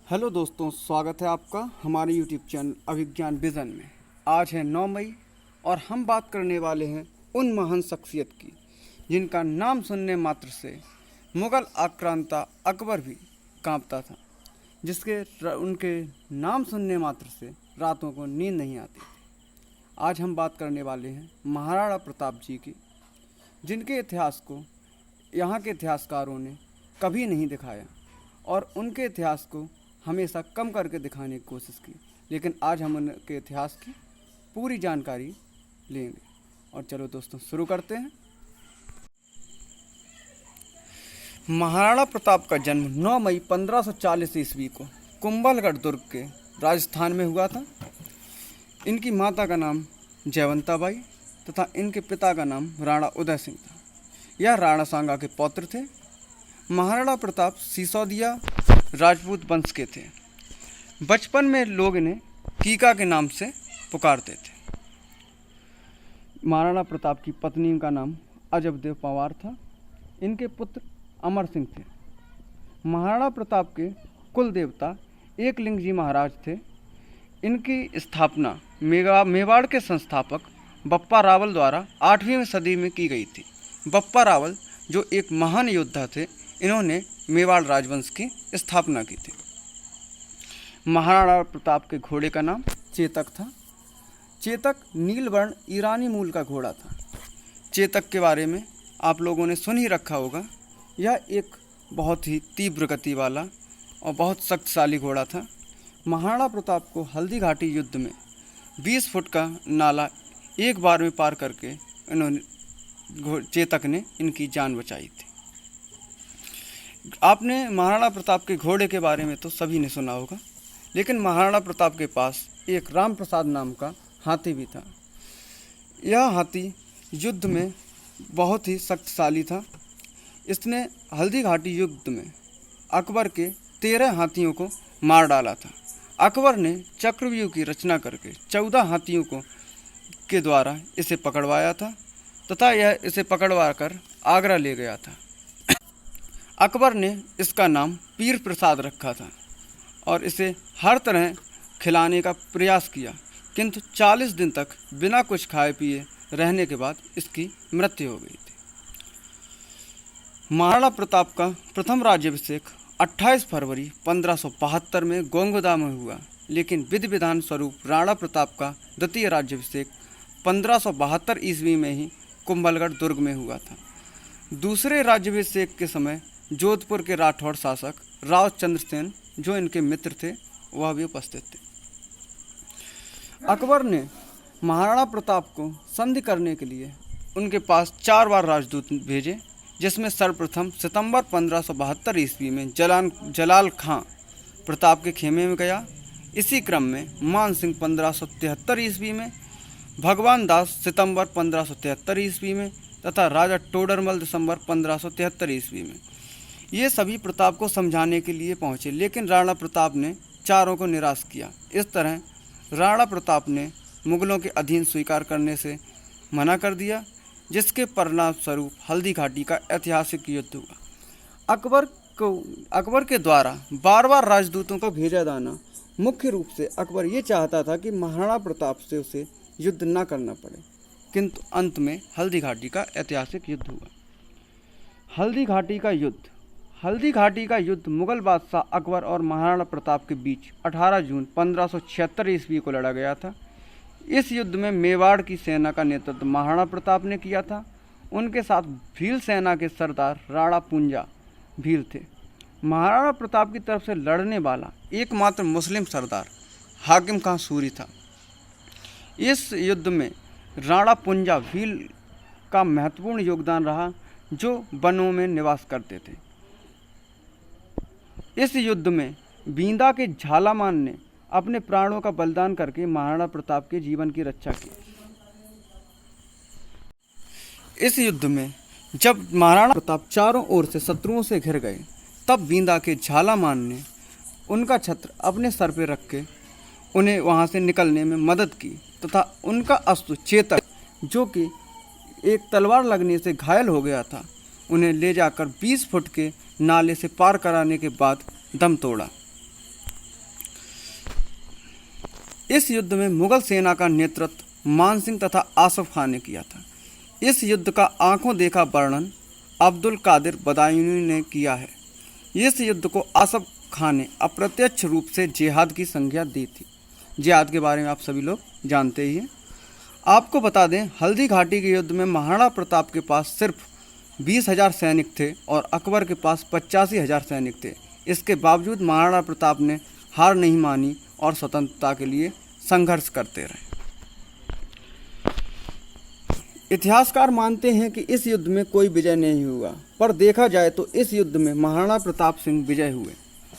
Hello दोस्तों, स्वागत है आपका हमारे यूट्यूब चैनल अभिज्ञान विज़न में। आज है 9 मई और हम बात करने वाले हैं उन महान शख्सियत की जिनका नाम सुनने मात्र से मुग़ल आक्रांता अकबर भी कांपता था, उनके नाम सुनने मात्र से रातों को नींद नहीं आती थी। आज हम बात करने वाले हैं महाराणा प्रताप जी की, जिनके इतिहास को यहाँ के इतिहासकारों ने कभी नहीं दिखाया और उनके इतिहास को हमेशा कम करके दिखाने की कोशिश की, लेकिन आज हम उनके इतिहास की पूरी जानकारी लेंगे। और चलो दोस्तों, शुरू करते हैं। महाराणा प्रताप का जन्म 9 मई 1540 ईस्वी को कुंभलगढ़ दुर्ग के राजस्थान में हुआ था। इनकी माता का नाम जयवंता बाई तथा इनके पिता का नाम राणा उदय सिंह था। यह राणा सांगा के पौत्र थे। महाराणा प्रताप सिसोदिया राजपूत वंश के थे। बचपन में लोग इन्हें कीका के नाम से पुकारते थे। महाराणा प्रताप की पत्नी का नाम अजबदेव पंवार था। इनके पुत्र अमर सिंह थे। महाराणा प्रताप के कुल देवता एकलिंग जी महाराज थे। इनकी स्थापना मेवाड़ के संस्थापक बप्पा रावल द्वारा 8वीं सदी में की गई थी। बप्पा रावल जो एक महान योद्धा थे, इन्होंने मेवाड़ राजवंश की स्थापना की थी। महाराणा प्रताप के घोड़े का नाम चेतक था। चेतक नीलवर्ण ईरानी मूल का घोड़ा था। चेतक के बारे में आप लोगों ने सुन ही रखा होगा। यह एक बहुत ही तीव्र गति वाला और बहुत शक्तिशाली घोड़ा था। महाराणा प्रताप को हल्दी घाटी युद्ध में 20 फुट का नाला एक बार में पार करके चेतक ने इनकी जान बचाई थी। आपने महाराणा प्रताप के घोड़े के बारे में तो सभी ने सुना होगा, लेकिन महाराणा प्रताप के पास एक राम प्रसाद नाम का हाथी भी था। यह हाथी युद्ध में बहुत ही शक्तिशाली था। इसने हल्दी घाटी युद्ध में अकबर के 13 हाथियों को मार डाला था। अकबर ने चक्रव्यूह की रचना करके 14 हाथियों के द्वारा इसे पकड़वाया था तथा यह इसे पकड़वा कर आगरा ले गया था। अकबर ने इसका नाम पीर प्रसाद रखा था और इसे हर तरह खिलाने का प्रयास किया, किंतु 40 दिन तक बिना कुछ खाए पिए रहने के बाद इसकी मृत्यु हो गई थी। महाराणा प्रताप का प्रथम राज्याभिषेक 28 फरवरी 1572 में गोंगदा में हुआ, लेकिन विधि विधान स्वरूप राणा प्रताप का द्वितीय राज्याभिषेक 1572 ईस्वी में ही कुंभलगढ़ दुर्ग में हुआ था। दूसरे राज्याभिषेक के समय जोधपुर के राठौड़ शासक राव चंद्रसेन, जो इनके मित्र थे, वह भी उपस्थित थे। अकबर ने महाराणा प्रताप को संधि करने के लिए उनके पास 4 बार राजदूत भेजे, जिसमें सर्वप्रथम सितंबर 1572 ईस्वी में जलाल खां प्रताप के खेमे में गया। इसी क्रम में मान सिंह 1573 ईस्वी में, भगवान दास सितंबर 1573 ईस्वी में तथा राजा टोडरमल दिसंबर 1573 ईस्वी में। ये सभी प्रताप को समझाने के लिए पहुँचे, लेकिन राणा प्रताप ने चारों को निराश किया। इस तरह राणा प्रताप ने मुगलों के अधीन स्वीकार करने से मना कर दिया, जिसके परिणाम स्वरूप हल्दी घाटी का ऐतिहासिक युद्ध हुआ। अकबर के द्वारा बार बार राजदूतों को भेजा जाना मुख्य रूप से अकबर ये चाहता था कि महाराणा प्रताप से उसे युद्ध न करना पड़े, किंतु अंत में हल्दी घाटी का ऐतिहासिक युद्ध हुआ। हल्दी घाटी का युद्ध मुगल बादशाह अकबर और महाराणा प्रताप के बीच 18 जून 1576 ईस्वी को लड़ा गया था। इस युद्ध में मेवाड़ की सेना का नेतृत्व महाराणा प्रताप ने किया था। उनके साथ भील सेना के सरदार राणा पुंजा भील थे। महाराणा प्रताप की तरफ से लड़ने वाला एकमात्र मुस्लिम सरदार हाकिम खां सूरी था। इस युद्ध में राणा पुंजा भील का महत्वपूर्ण योगदान रहा, जो वनों में निवास करते थे। इस युद्ध में बींदा के झालामान ने अपने प्राणों का बलिदान करके महाराणा प्रताप के जीवन की रक्षा की। इस युद्ध में जब महाराणा प्रताप चारों ओर से शत्रुओं से घिर गए, तब बींदा के झालामान ने उनका छत्र अपने सर पर रख के उन्हें वहां से निकलने में मदद की तथा उनका अस्त्र चेतक, जो कि एक तलवार लगने से घायल हो गया था, उन्हें ले जाकर 20 फुट के नाले से पार कराने के बाद दम तोड़ा। इस युद्ध में मुगल सेना का नेतृत्व मान सिंह तथा आसफ खान ने किया था। इस युद्ध का आंखों देखा वर्णन अब्दुल कादिर बदायूनी ने किया है। इस युद्ध को आसफ खान ने अप्रत्यक्ष रूप से जिहाद की संज्ञा दी थी। जिहाद के बारे में आप सभी लोग जानते ही हैं। आपको बता दें, हल्दी घाटी के युद्ध में महाराणा प्रताप के पास सिर्फ 20,000 सैनिक थे और अकबर के पास 85,000 सैनिक थे। इसके बावजूद महाराणा प्रताप ने हार नहीं मानी और स्वतंत्रता के लिए संघर्ष करते रहे। इतिहासकार मानते हैं कि इस युद्ध में कोई विजय नहीं हुआ, पर देखा जाए तो इस युद्ध में महाराणा प्रताप सिंह विजय हुए,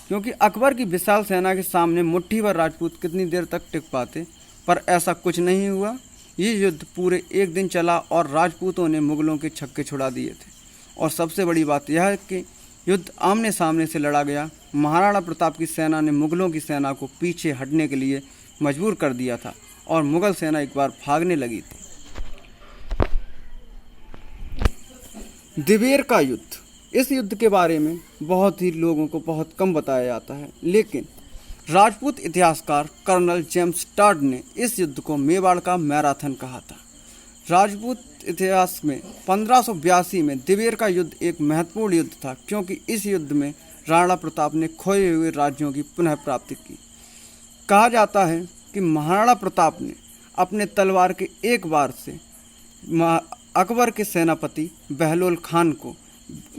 क्योंकि अकबर की विशाल सेना के सामने मुट्ठी भर राजपूत कितनी देर तक टिक पाते, पर ऐसा कुछ नहीं हुआ। ये युद्ध पूरे एक दिन चला और राजपूतों ने मुगलों के छक्के छुड़ा दिए थे। और सबसे बड़ी बात यह है कि युद्ध आमने सामने से लड़ा गया। महाराणा प्रताप की सेना ने मुगलों की सेना को पीछे हटने के लिए मजबूर कर दिया था और मुगल सेना एक बार भागने लगी थी। दिवेर का युद्ध, इस युद्ध के बारे में बहुत ही लोगों को बहुत कम बताया जाता है, लेकिन राजपूत इतिहासकार कर्नल जेम्स टॉड ने इस युद्ध को मेवाड़ का मैराथन कहा था। राजपूत इतिहास में 1582 में दिवेर का युद्ध एक महत्वपूर्ण युद्ध था, क्योंकि इस युद्ध में राणा प्रताप ने खोए हुए राज्यों की पुनः प्राप्ति की। कहा जाता है कि महाराणा प्रताप ने अपने तलवार के एक बार से अकबर के सेनापति बहलोल खान को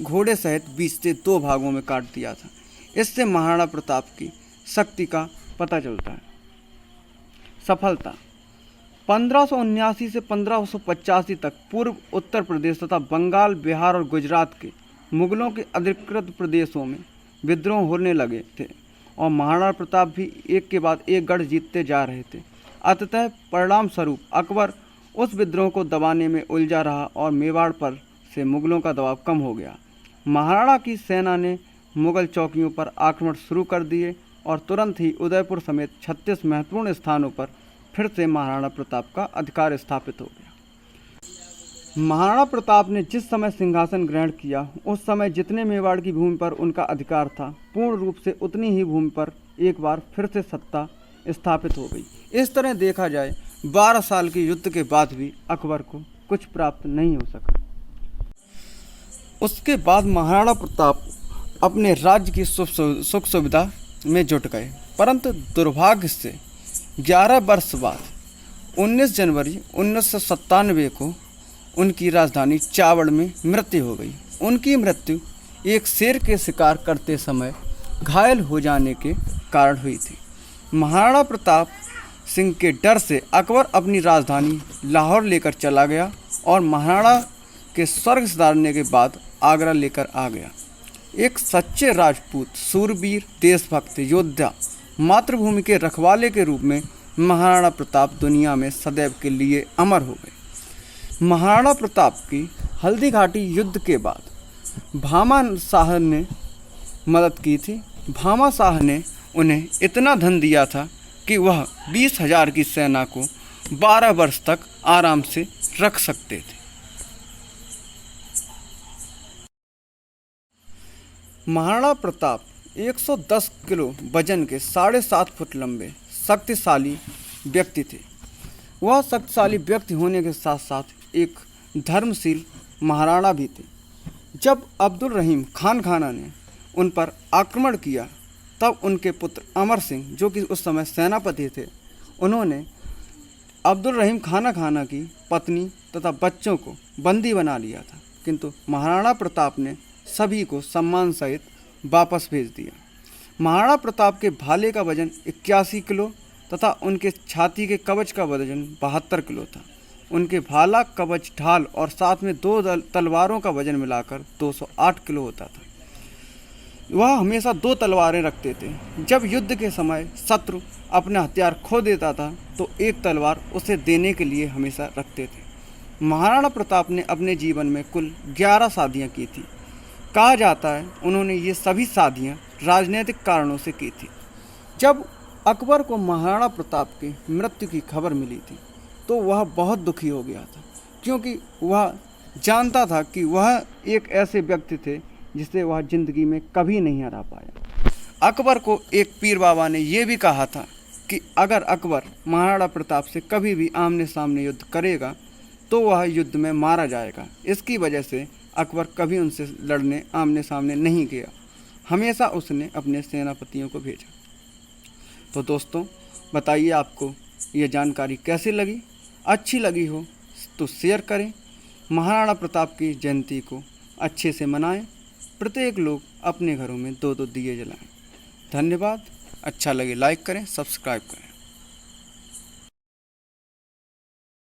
घोड़े सहित 20 से 2 भागों में काट दिया था। इससे महाराणा प्रताप की शक्ति का पता चलता है। सफलता, 1579 से 1585 तक पूर्व उत्तर प्रदेश तथा बंगाल, बिहार और गुजरात के मुगलों के अधिकृत प्रदेशों में विद्रोह होने लगे थे और महाराणा प्रताप भी एक के बाद एक गढ़ जीतते जा रहे थे। अतः परिणाम स्वरूप अकबर उस विद्रोह को दबाने में उलझा रहा और मेवाड़ पर से मुगलों का दबाव कम हो गया। महाराणा की सेना ने मुगल चौकियों पर आक्रमण शुरू कर दिए और तुरंत ही उदयपुर समेत 36 महत्वपूर्ण स्थानों पर फिर से महाराणा प्रताप का अधिकार स्थापित हो गया। महाराणा प्रताप ने जिस समय सिंहासन ग्रहण किया, उस समय जितने मेवाड़ की भूमि पर उनका अधिकार था, पूर्ण रूप से उतनी ही भूमि पर एक बार फिर से सत्ता स्थापित हो गई। इस तरह देखा जाए 12 साल के युद्ध के बाद भी अकबर को कुछ प्राप्त नहीं हो सका। उसके बाद महाराणा प्रताप अपने राज्य की सुख सुविधा में जुट गए, परंतु दुर्भाग्य से 11 वर्ष बाद 19 जनवरी 1997 को उनकी राजधानी चावड़ में मृत्यु हो गई। उनकी मृत्यु एक शेर के शिकार करते समय घायल हो जाने के कारण हुई थी। महाराणा प्रताप सिंह के डर से अकबर अपनी राजधानी लाहौर लेकर चला गया और महाराणा के स्वर्ग सिधारने के बाद आगरा लेकर आ गया। एक सच्चे राजपूत, सूरवीर, देशभक्त योद्धा, मातृभूमि के रखवाले के रूप में महाराणा प्रताप दुनिया में सदैव के लिए अमर हो गए। महाराणा प्रताप की हल्दी घाटी युद्ध के बाद भामा शाह ने मदद की थी। भामा शाह ने उन्हें इतना धन दिया था कि वह 20,000 की सेना को 12 वर्ष तक आराम से रख सकते थे। महाराणा प्रताप 110 किलो वजन के 7.5 फुट लंबे शक्तिशाली व्यक्ति थे। वह शक्तिशाली व्यक्ति होने के साथ साथ एक धर्मशील महाराणा भी थे। जब अब्दुल रहीम खान खाना ने उन पर आक्रमण किया, तब उनके पुत्र अमर सिंह, जो कि उस समय सेनापति थे, उन्होंने अब्दुल रहीम खाना की पत्नी तथा बच्चों को बंदी बना लिया था, किंतु महाराणा प्रताप ने सभी को सम्मान सहित वापस भेज दिया। महाराणा प्रताप के भाले का वजन 81 किलो तथा उनके छाती के कवच का वजन 72 किलो था। उनके भाला, कवच, ढाल और साथ में 2 तलवारों का वजन मिलाकर 208 किलो होता था। वह हमेशा 2 तलवारें रखते थे। जब युद्ध के समय शत्रु अपना हथियार खो देता था तो एक तलवार उसे देने के लिए हमेशा रखते थे। महाराणा प्रताप ने अपने जीवन में कुल 11 शादियाँ की थी। कहा जाता है उन्होंने ये सभी शादियाँ राजनीतिक कारणों से की थी। जब अकबर को महाराणा प्रताप की मृत्यु की खबर मिली थी तो वह बहुत दुखी हो गया था, क्योंकि वह जानता था कि वह एक ऐसे व्यक्ति थे जिसे वह जिंदगी में कभी नहीं हरा पाया। अकबर को एक पीर बाबा ने यह भी कहा था कि अगर अकबर महाराणा प्रताप से कभी भी आमने सामने युद्ध करेगा तो वह युद्ध में मारा जाएगा। इसकी वजह से अकबर कभी उनसे लड़ने आमने सामने नहीं गया, हमेशा उसने अपने सेनापतियों को भेजा। तो दोस्तों बताइए आपको ये जानकारी कैसी लगी? अच्छी लगी हो तो शेयर करें। महाराणा प्रताप की जयंती को अच्छे से मनाएं। प्रत्येक लोग अपने घरों में 2-2 दिए जलाएं। धन्यवाद। अच्छा लगे लाइक करें, सब्सक्राइब करें।